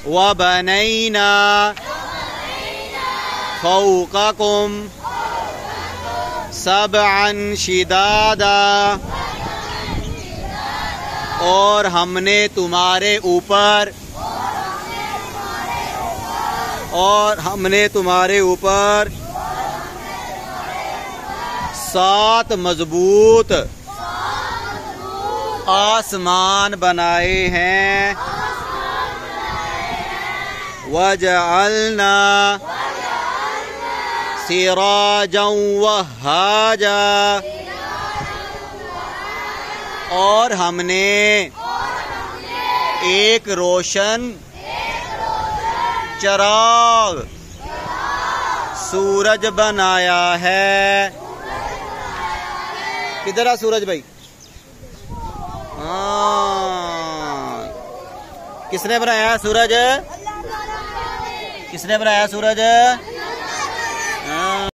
व बनैना फौक़कुम सबअन शिदादा, और हमने तुम्हारे ऊपर सात मजबूत आसमान बनाए हैं। वजअलना सिराजन वहाजा, और हमने एक रोशन चिराग सूरज बनाया है। किधर है सूरज भाई? हाँ, किसने बनाया सूरज? किसने बनाया सूरज?